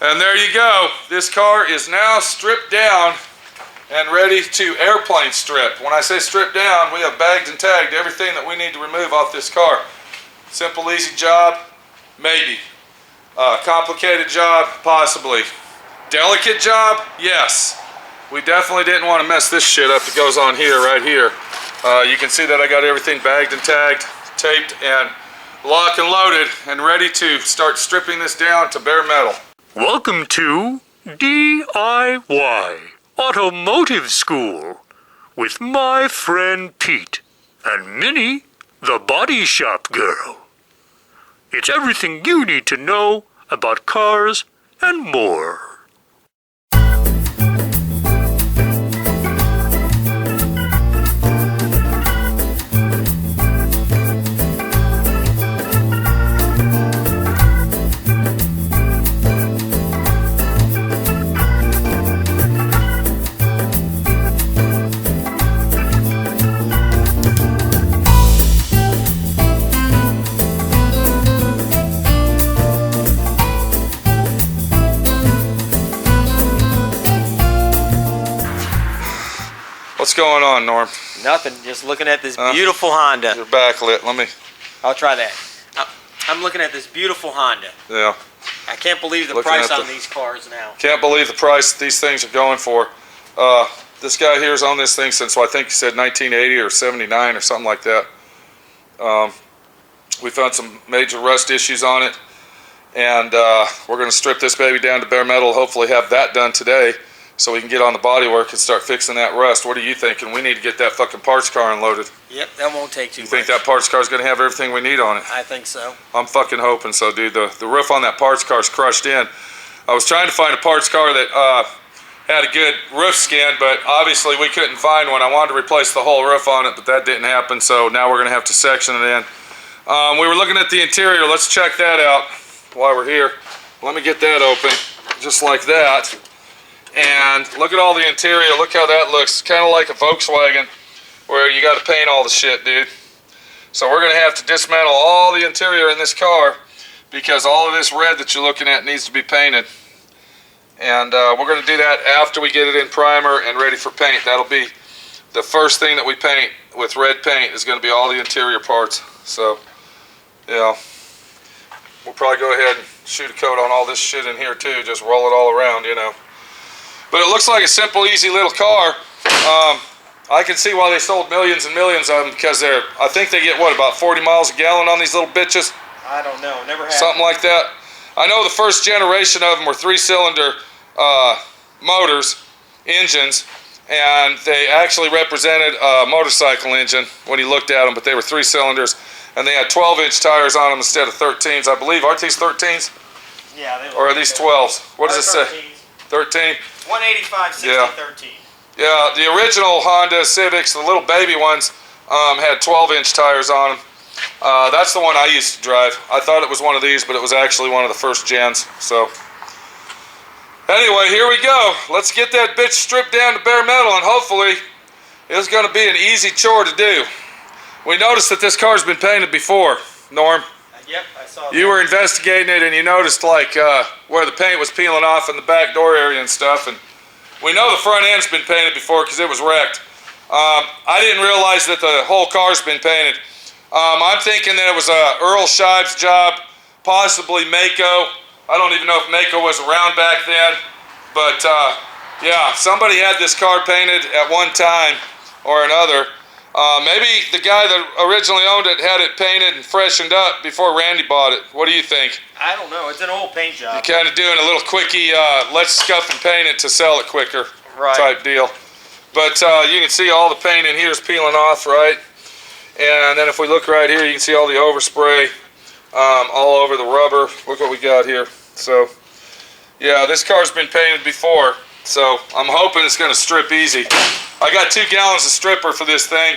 And there you go. This car is now stripped down and ready to airplane strip. When I say stripped down, we have bagged and tagged everything that we need to remove off this car. Simple, easy job? Maybe. Complicated job? Possibly. Delicate job? Yes. We definitely didn't want to mess this shit up that goes on here, right here. You can see that I got everything bagged and tagged, taped, and locked and loaded, and ready to start stripping this down to bare metal. Welcome to D.I.Y. Automotive School with my friend Pete and Minnie, the body shop girl. It's everything you need to know about cars and more. What's going on, Norm? Nothing. Just looking at this beautiful Honda. You're backlit. Let me... I'll try that. I'm looking at this beautiful Honda. Yeah. I can't believe the price on these cars now. Can't believe the price these things are going for. This guy here's owned this thing since, well, I think he said 1980 or 79 or something like that. We found some major rust issues on it, and we're going to strip this baby down to bare metal, hopefully have that done today, so we can get on the body work and start fixing that rust. What are you thinking? We need to get that fucking parts car unloaded. Yep, that won't take too much. You think that parts car is going to have everything we need on it? I think so. I'm fucking hoping so, dude. The roof on that parts car is crushed in. I was trying to find a parts car that had a good roof skin, but obviously we couldn't find one. I wanted to replace the whole roof on it, but that didn't happen, so now we're going to have to section it in. We were looking at the interior. Let's check that out while we're here. Let me get that open, just like that. And look at all the interior. Look how that looks. Kind of like a Volkswagen, where you got to paint all the shit, dude. So we're going to have to dismantle all the interior in this car, because all of this red that you're looking at needs to be painted. And we're going to do that after we get it in primer and ready for paint. That'll be the first thing that we paint with red paint, is going to be all the interior parts. So, yeah, we'll probably go ahead and shoot a coat on all this shit in here too. Just roll it all around, you know. But it looks like a simple, easy little car. I can see why they sold millions and millions of them, because I think they get, what, about 40 miles a gallon on these little bitches? I don't know. Never had something like that. I know the first generation of them were 3-cylinder motors, engines, and they actually represented a motorcycle engine when you looked at them, but they were 3 cylinders, and they had 12-inch tires on them instead of 13s, I believe. Aren't these 13s? Yeah. They or are these 12s? What does it say? 13? 185, 60, yeah. 13. Yeah, the original Honda Civics, the little baby ones, had 12-inch tires on them. That's the one I used to drive. I thought it was one of these, but it was actually one of the first gens. So, anyway, here we go. Let's get that bitch stripped down to bare metal, and hopefully it's going to be an easy chore to do. We noticed that this car's been painted before, Norm. Yep, I saw that. You were investigating it, and you noticed like where the paint was peeling off in the back door area and stuff. And we know the front end's been painted before because it was wrecked. I didn't realize that the whole car's been painted. I'm thinking that it was Earl Scheib's job, possibly Mako. I don't even know if Mako was around back then, but yeah, somebody had this car painted at one time or another. Maybe the guy that originally owned it had it painted and freshened up before Randy bought it. What do you think? I don't know. It's an old paint job. You're kind of doing a little quickie, let's scuff and paint it to sell it quicker type deal. But you can see all the paint in here is peeling off, right? And then if we look right here, you can see all the overspray all over the rubber. Look what we got here. So, yeah, this car's been painted before, so I'm hoping it's going to strip easy. I got 2 gallons of stripper for this thing.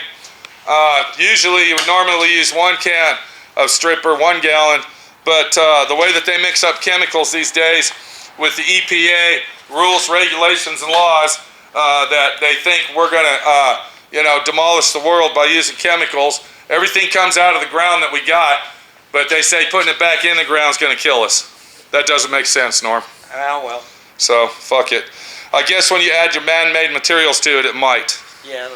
Usually you would normally use 1 can of stripper, 1 gallon, but the way that they mix up chemicals these days with the EPA rules, regulations, and laws, that they think we're going to demolish the world by using chemicals. Everything comes out of the ground that we got, but they say putting it back in the ground is going to kill us. That doesn't make sense, Norm. Oh, well. So, fuck it. I guess when you add your man-made materials to it, it might. Yeah,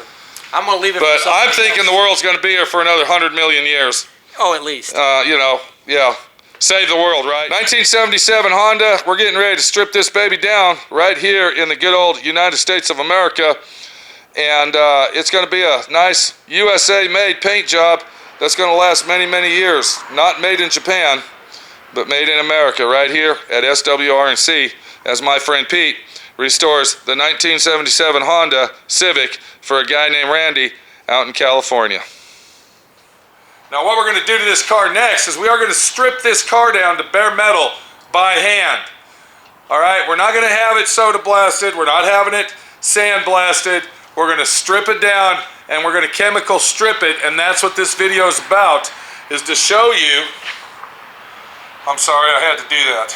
I'm going to leave it But for I'm something thinking else. the world's going to be here for another 100 million years. Oh, at least. You know, yeah. Save the world, right? 1977 Honda. We're getting ready to strip this baby down right here in the good old United States of America. And it's going to be a nice USA-made paint job that's going to last many, many years. Not made in Japan, but made in America right here at SWRC, as my friend Pete restores the 1977 Honda Civic for a guy named Randy out in California. Now what we're going to do to this car next is we are going to strip this car down to bare metal by hand. Alright, we're not going to have it soda blasted, we're not having it sand blasted, we're going to strip it down and we're going to chemical strip it, and that's what this video is about, is to show you. I'm sorry I had to do that.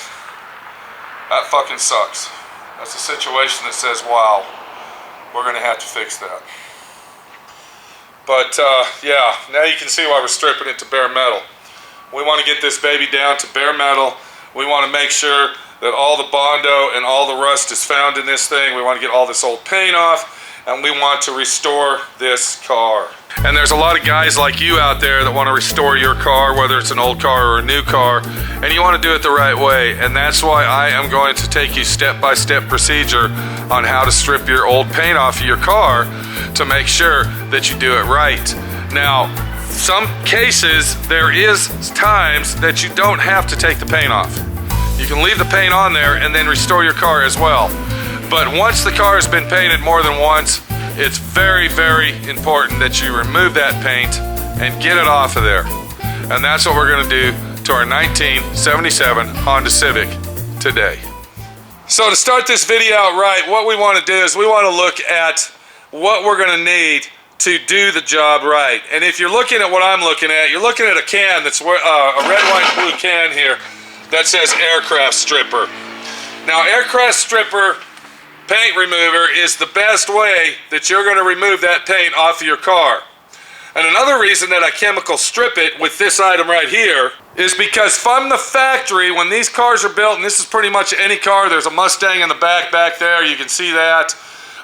That fucking sucks. That's a situation that says, wow, we're going to have to fix that. But yeah, now you can see why we're stripping it to bare metal. We want to get this baby down to bare metal. We want to make sure that all the Bondo and all the rust is found in this thing. We want to get all this old paint off, and we want to restore this car. And there's a lot of guys like you out there that want to restore your car, whether it's an old car or a new car, and you want to do it the right way. And that's why I am going to take you step-by-step procedure on how to strip your old paint off of your car to make sure that you do it right. Now, some cases, there is times that you don't have to take the paint off. You can leave the paint on there and then restore your car as well. But once the car has been painted more than once, it's very, very important that you remove that paint and get it off of there. And that's what we're going to do to our 1977 Honda Civic today. So to start this video out right, what we want to do is we want to look at what we're going to need to do the job right. And if you're looking at what I'm looking at, you're looking at a can that's a red, white, and blue can here that says aircraft stripper. Now, aircraft stripper paint remover is the best way that you're going to remove that paint off of your car. And another reason that I chemical strip it with this item right here is because from the factory, when these cars are built, and this is pretty much any car, there's a Mustang in the back there, you can see that.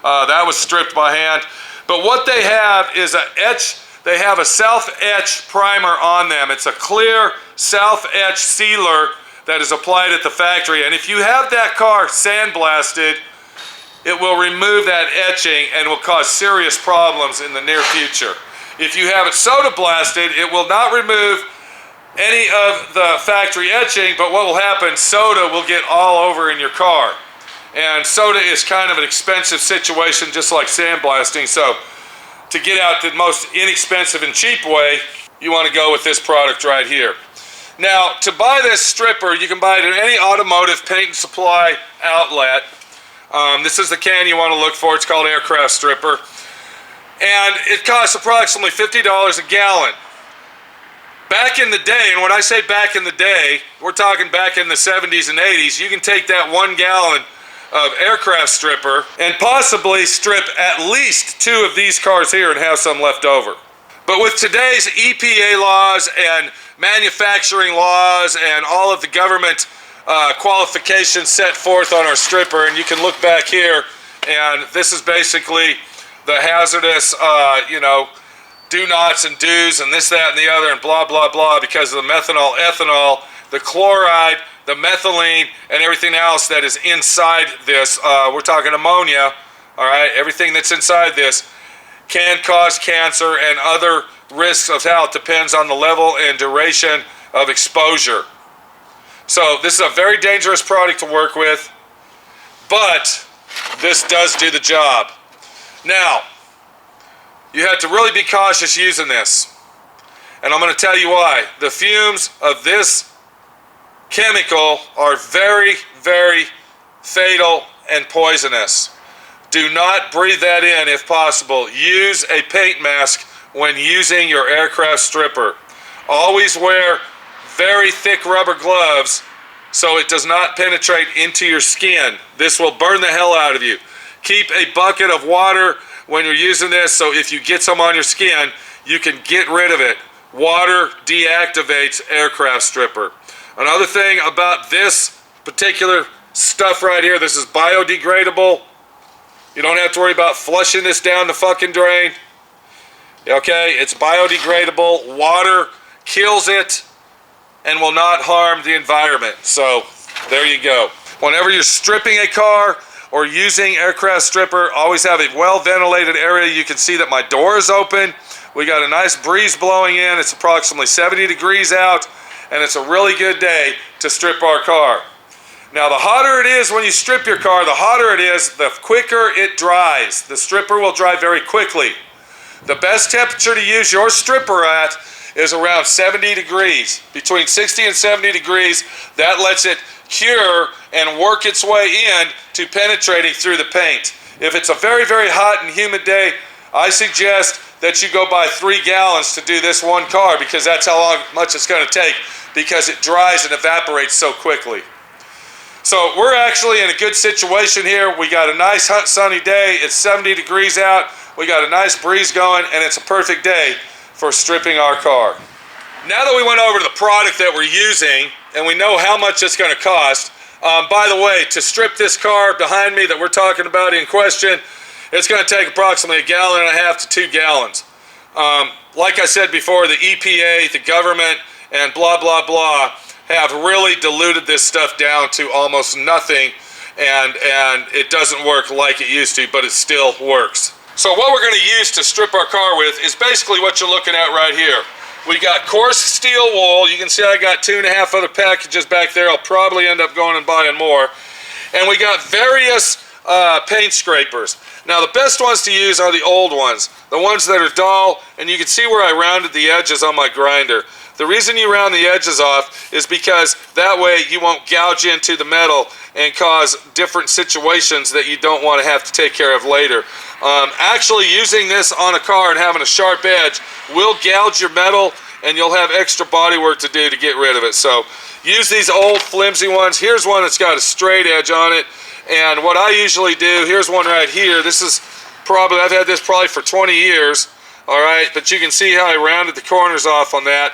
That was stripped by hand. But what they have is they have a self-etch primer on them. It's a clear self-etch sealer that is applied at the factory. And if you have that car sandblasted, it will remove that etching and will cause serious problems in the near future. If you have it soda blasted, it will not remove any of the factory etching, but what will happen, soda will get all over in your car. And soda is kind of an expensive situation, just like sandblasting. So to get out the most inexpensive and cheap way, you want to go with this product right here. Now, to buy this stripper, you can buy it at any automotive paint and supply outlet. This is the can you want to look for. It's called aircraft stripper. And it costs approximately $50 a gallon. Back in the day, and when I say back in the day, we're talking back in the 70s and 80s, you can take that 1 gallon of aircraft stripper and possibly strip at least 2 of these cars here and have some left over. But with today's EPA laws and manufacturing laws and all of the government qualifications set forth on our stripper, and you can look back here, and this is basically the hazardous, do nots and do's and this, that, and the other, and blah, blah, blah, because of the methanol, ethanol, the chloride, the methylene, and everything else that is inside this. We're talking ammonia, all right? Everything that's inside this can cause cancer and other risks of health. Depends on the level and duration of exposure. So this is a very dangerous product to work with, but this does do the job. Now, you have to really be cautious using this, and I'm going to tell you why. The fumes of this chemical are very, very fatal and poisonous. Do not breathe that in if possible. Use a paint mask when using your aircraft stripper. Always wear very thick rubber gloves so it does not penetrate into your skin. This will burn the hell out of you. Keep a bucket of water when you're using this, so if you get some on your skin, you can get rid of it. Water deactivates aircraft stripper. Another thing about this particular stuff right here. This is biodegradable. You don't have to worry about flushing this down the fucking drain. Okay, it's biodegradable. Water kills it and will not harm the environment. So there you go. Whenever you're stripping a car or using aircraft stripper, always have a well ventilated area. You can see that my door is open. We got a nice breeze blowing in. It's approximately 70 degrees out, and it's a really good day to strip our car. Now, the hotter it is when you strip your car, the hotter it is, the quicker it dries. The stripper will dry very quickly. The best temperature to use your stripper at is around 70 degrees. Between 60 and 70 degrees, that lets it cure and work its way in to penetrating through the paint. If it's a very, very hot and humid day, I suggest that you go buy 3 gallons to do this one car, because that's how much it's going to take, because it dries and evaporates so quickly. So we're actually in a good situation here. We got a nice hot sunny day. It's 70 degrees out. We got a nice breeze going, and it's a perfect day for stripping our car. Now that we went over the product that we're using and we know how much it's going to cost, by the way, to strip this car behind me that we're talking about in question, it's going to take approximately 1.5 gallons to 2 gallons. Like I said before, the EPA, the government, and blah, blah, blah have really diluted this stuff down to almost nothing, and it doesn't work like it used to, but it still works. So what we're going to use to strip our car with is basically what you're looking at right here. We got coarse steel wool. You can see I got 2.5 other packages back there. I'll probably end up going and buying more. And we got various paint scrapers. Now the best ones to use are the old ones, the ones that are dull, and you can see where I rounded the edges on my grinder. The reason you round the edges off is because that way you won't gouge into the metal and cause different situations that you don't want to have to take care of later. Actually using this on a car and having a sharp edge will gouge your metal, and you'll have extra body work to do to get rid of it. So use these old flimsy ones. Here's one that's got a straight edge on it, and what I usually do, here's one right here. This is probably, I've had this probably for 20 years, all right, but you can see how I rounded the corners off on that.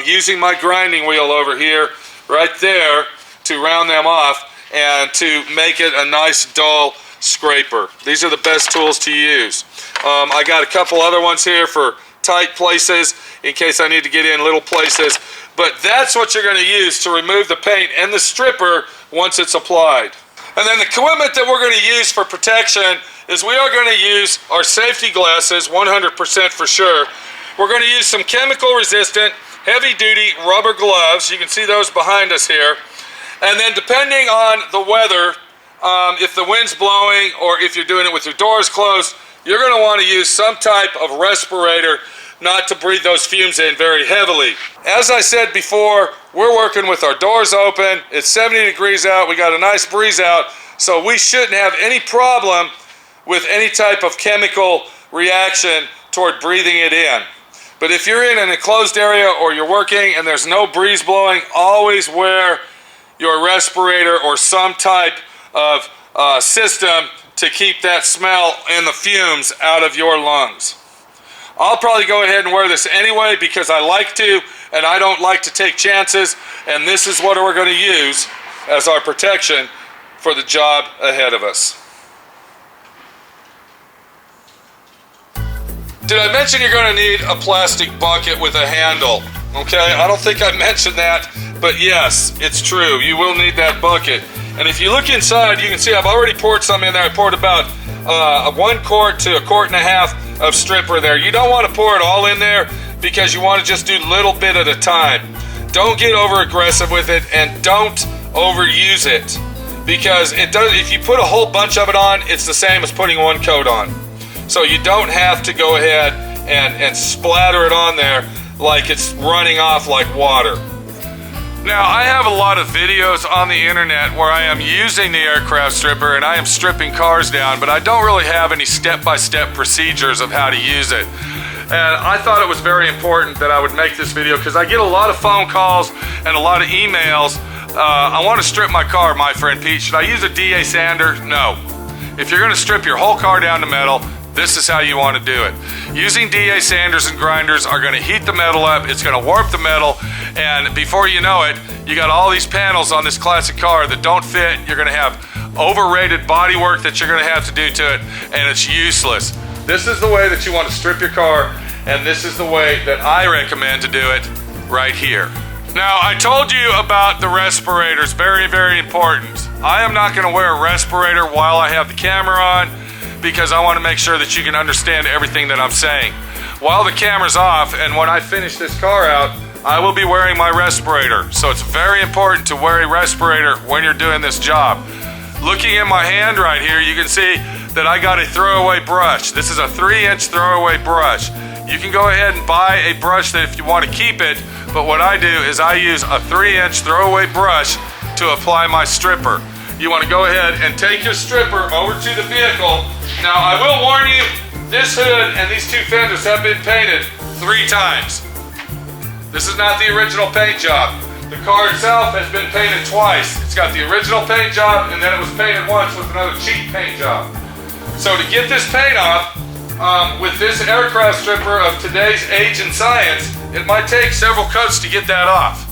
Using my grinding wheel over here, right there, to round them off and to make it a nice dull scraper. These are the best tools to use. I got a couple other ones here for tight places in case I need to get in little places, but that's what you're going to use to remove the paint and the stripper once it's applied. And then the equipment that we're going to use for protection is we are going to use our safety glasses, 100% for sure. We're going to use some chemical resistant heavy duty rubber gloves. You can see those behind us here. And then depending on the weather, if the wind's blowing or if you're doing it with your doors closed, you're going to want to use some type of respirator not to breathe those fumes in very heavily. As I said before, we're working with our doors open. It's 70 degrees out. We got a nice breeze out, so we shouldn't have any problem with any type of chemical reaction toward breathing it in. But if you're in an enclosed area or you're working and there's no breeze blowing, always wear your respirator or some type of system to keep that smell and the fumes out of your lungs. I'll probably go ahead and wear this anyway because I like to, and I don't like to take chances, and this is what we're going to use as our protection for the job ahead of us. Did I mention you're going to need a plastic bucket with a handle? Okay, I don't think I mentioned that, but yes, it's true. You will need that bucket. And if you look inside, you can see I've already poured some in there. I poured about 1 quart to 1.5 quarts of stripper there. You don't want to pour it all in there because you want to just do a little bit at a time. Don't get over aggressive with it, and don't overuse it, because it does. If you put a whole bunch of it on, it's the same as putting 1 coat on. So you don't have to go ahead and splatter it on there like it's running off like water. Now, I have a lot of videos on the internet where I am using the aircraft stripper and I am stripping cars down, but I don't really have any step-by-step procedures of how to use it. And I thought it was very important that I would make this video because I get a lot of phone calls and a lot of emails. I want to strip my car, my friend Pete. Should I use a D.I.Y sander? No. If you're going to strip your whole car down to metal, this is how you want to do it. Using D.I.Y sanders and grinders are going to heat the metal up, it's going to warp the metal, And before you know it, you got all these panels on this classic car that don't fit. You're gonna have overrated body work that you're gonna have to do to it, and it's useless. This is the way that you want to strip your car, and this is the way that I recommend to do it right here. Now, I told you about the respirators, very, very important. I am not gonna wear a respirator while I have the camera on because I wanna make sure that you can understand everything that I'm saying. While the camera's off and when I finish this car out, I will be wearing my respirator. So it's very important to wear a respirator when you're doing this job. Looking at my hand right here, you can see that I got a throwaway brush. This is a 3-inch throwaway brush. You can go ahead and buy a brush that if you want to keep it, but what I do is I use a 3-inch throwaway brush to apply my stripper. You want to go ahead and take your stripper over to the vehicle. Now I will warn you, this hood and these 2 fenders have been painted 3 times. This is not the original paint job. The car itself has been painted twice. It's got the original paint job and then it was painted once with another cheap paint job. So to get this paint off, with this aircraft stripper of today's age and science, it might take several coats to get that off.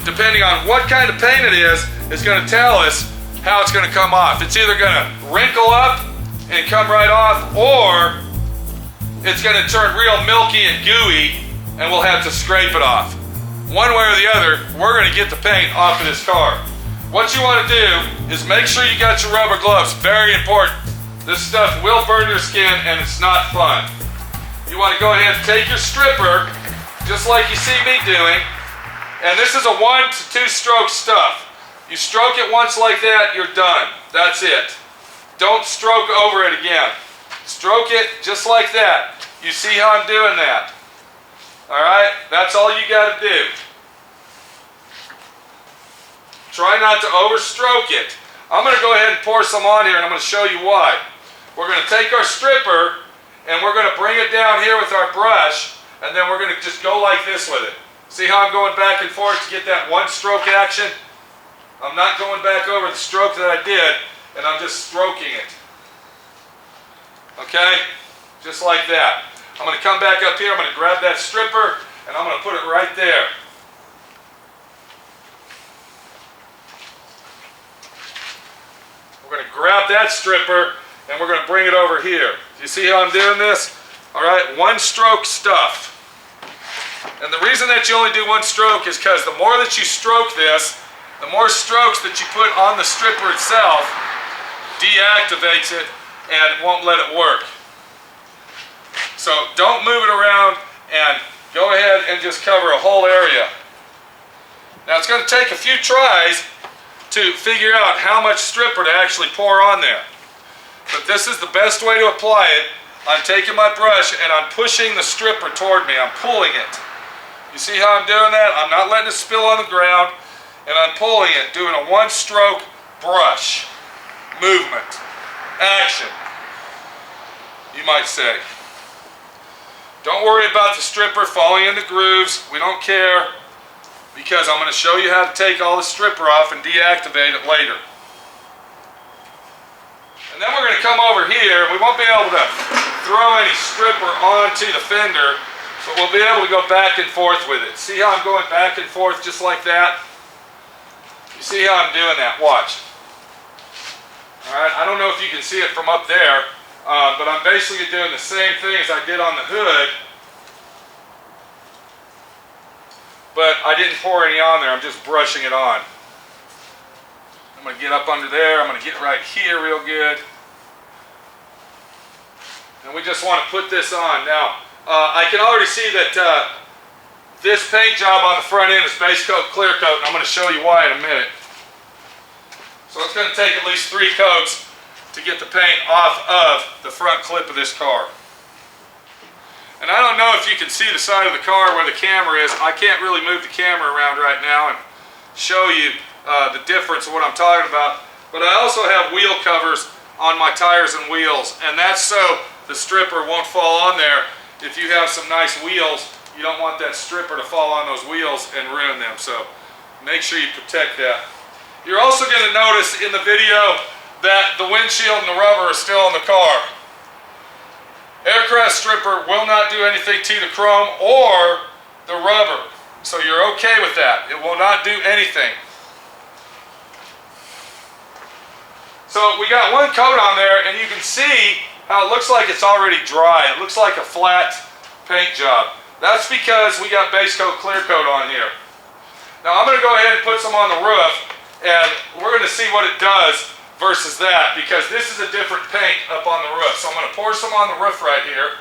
Depending on what kind of paint it is going to tell us how it's going to come off. It's either going to wrinkle up and come right off, or it's going to turn real milky and gooey and we'll have to scrape it off. One way or the other, we're going to get the paint off of this car. What you want to do is make sure you got your rubber gloves. Very important. This stuff will burn your skin and it's not fun. You want to go ahead and take your stripper, just like you see me doing, and this is a 1 to 2 stroke stuff. You stroke it once like that, you're done. That's it. Don't stroke over it again. Stroke it just like that. You see how I'm doing that? Alright? That's all you got to do. Try not to overstroke it. I'm going to go ahead and pour some on here and I'm going to show you why. We're going to take our stripper and we're going to bring it down here with our brush, and then we're going to just go like this with it. See how I'm going back and forth to get that 1 stroke action? I'm not going back over the stroke that I did, and I'm just stroking it. Okay? Just like that. I'm going to come back up here, I'm going to grab that stripper, and I'm going to put it right there. We're going to grab that stripper, and we're going to bring it over here. You see how I'm doing this? Alright, 1 stroke stuff. And the reason that you only do 1 stroke is because the more that you stroke this, the more strokes that you put on the stripper itself deactivates it and won't let it work. So don't move it around and go ahead and just cover a whole area. Now it's going to take a few tries to figure out how much stripper to actually pour on there. But this is the best way to apply it. I'm taking my brush and I'm pushing the stripper toward me. I'm pulling it. You see how I'm doing that? I'm not letting it spill on the ground, and I'm pulling it, doing a 1 stroke brush movement. Action, you might say. Don't worry about the stripper falling into grooves. We don't care, because I'm going to show you how to take all the stripper off and deactivate it later. And then we're going to come over here. We won't be able to throw any stripper onto the fender, but we'll be able to go back and forth with it. See how I'm going back and forth just like that? You see how I'm doing that? Watch. Alright, I don't know if you can see it from up there, but I'm basically doing the same thing as I did on the hood, but I didn't pour any on there. I'm just brushing it on. I'm going to get up under there. I'm going to get right here real good. And we just want to put this on. Now, I can already see that this paint job on the front end is base coat, clear coat, and I'm going to show you why in a minute. So it's going to take at least 3 coats to get the paint off of the front clip of this car. And I don't know if you can see the side of the car where the camera is. I can't really move the camera around right now and show you the difference of what I'm talking about. But I also have wheel covers on my tires and wheels, and that's so the stripper won't fall on there. If you have some nice wheels, you don't want that stripper to fall on those wheels and ruin them, so make sure you protect that. You're also going to notice in the video that the windshield and the rubber are still on the car. Aircraft stripper will not do anything to the chrome or the rubber. So you're okay with that. It will not do anything. So we got one coat on there, and you can see how it looks like it's already dry. It looks like a flat paint job. That's because we got base coat, clear coat on here. Now I'm going to go ahead and put some on the roof, and we're going to see what it does versus that, because this is a different paint up on the roof. So I'm going to pour some on the roof right here,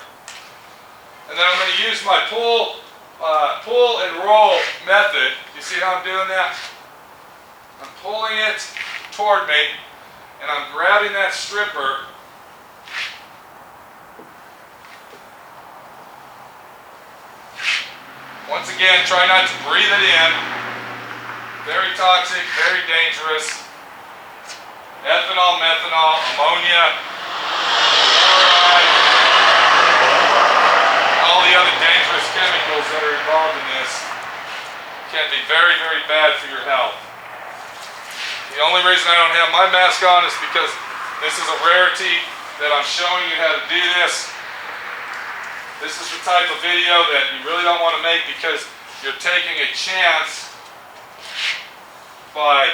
and then I'm going to use my pull and roll method. You see how I'm doing that? I'm pulling it toward me, and I'm grabbing that stripper once again. Try not to breathe it in. Very toxic, very dangerous. Ethanol, methanol, ammonia, chloride, all the other dangerous chemicals that are involved in this can be very, very bad for your health. The only reason I don't have my mask on is because this is a rarity that I'm showing you how to do this. This is the type of video that you really don't want to make because you're taking a chance by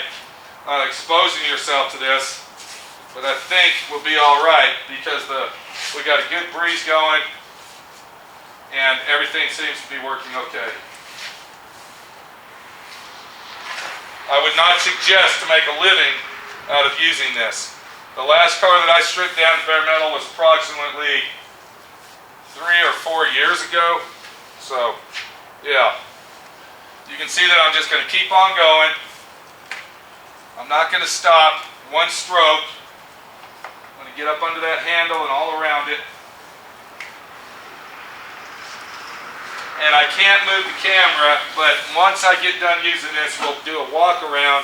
exposing yourself to this. But I think we'll be all right because we got a good breeze going and everything seems to be working okay. I would not suggest to make a living out of using this. The last car that I stripped down to bare metal was approximately 3 or 4 years ago. So, yeah. You can see that I'm just going to keep on going. I'm not going to stop. One stroke. I'm going to get up under that handle and all around it. And I can't move the camera, but once I get done using this, we'll do a walk around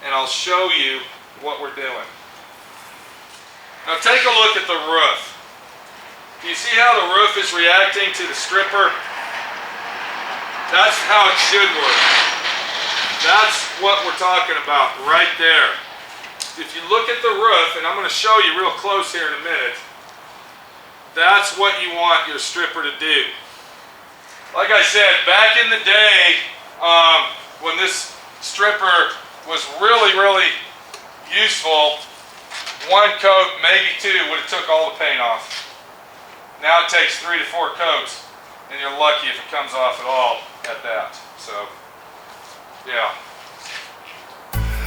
and I'll show you what we're doing. Now take a look at the roof. Do you see how the roof is reacting to the stripper? That's how it should work. That's what we're talking about right there. If you look at the roof, and I'm going to show you real close here in a minute, that's what you want your stripper to do. Like I said, back in the day, when this stripper was really, really useful, one coat, maybe two, would have took all the paint off. Now it takes 3 to 4 coats, and you're lucky if it comes off at all at that. So, yeah.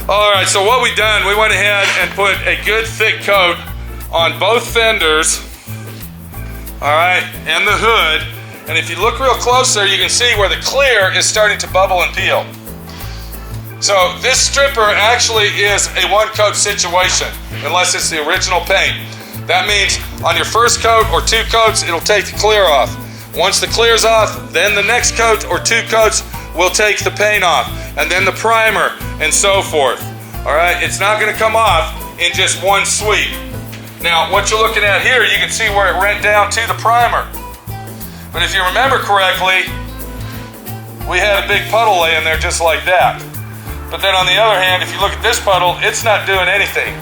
All right, so what we done, we went ahead and put a good thick coat on both fenders, all right, and the hood. And if you look real close there, you can see where the clear is starting to bubble and peel. So this stripper actually is a one-coat situation, unless it's the original paint. That means on your first coat or 2 coats, it'll take the clear off. Once the clear's off, then the next coat or 2 coats will take the paint off, and then the primer, and so forth. All right, it's not gonna come off in just one sweep. Now, what you're looking at here, you can see where it went down to the primer. But if you remember correctly, we had a big puddle laying there just like that. But then on the other hand, if you look at this puddle, it's not doing anything.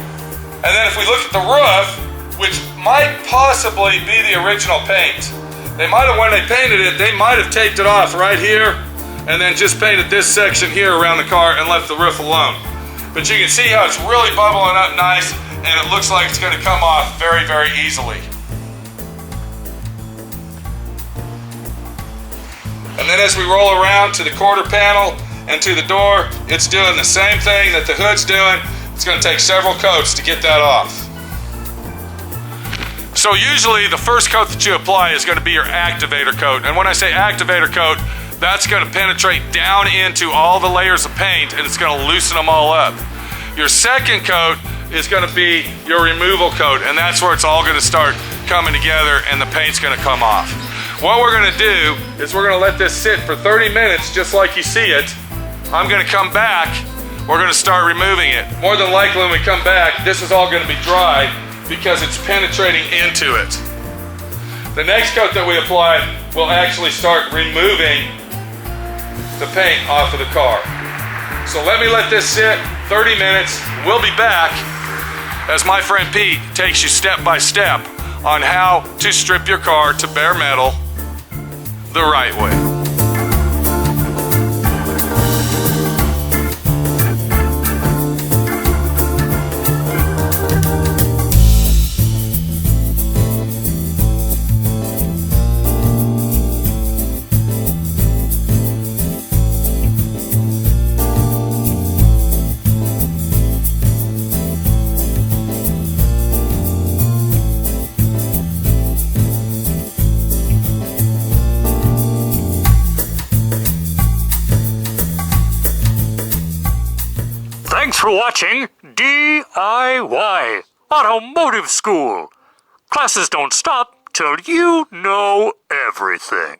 And then if we look at the roof, which might possibly be the original paint, they might have, when they painted it, they might have taped it off right here and then just painted this section here around the car and left the roof alone. But you can see how it's really bubbling up nice, and it looks like it's going to come off very, very easily. And then as we roll around to the quarter panel and to the door, it's doing the same thing that the hood's doing. It's going to take several coats to get that off. So usually the first coat that you apply is going to be your activator coat. And when I say activator coat, that's going to penetrate down into all the layers of paint and it's going to loosen them all up. Your second coat is going to be your removal coat, and that's where it's all going to start coming together and the paint's going to come off. What we're going to do is we're going to let this sit for 30 minutes just like you see it. I'm going to come back. We're going to start removing it. More than likely when we come back, this is all going to be dry because it's penetrating into it. The next coat that we apply will actually start removing the paint off of the car. So let me let this sit 30 minutes. We'll be back as my friend Pete takes you step by step on how to strip your car to bare metal the right way. for watching D.I.Y. Automotive School. Classes don't stop till you know everything.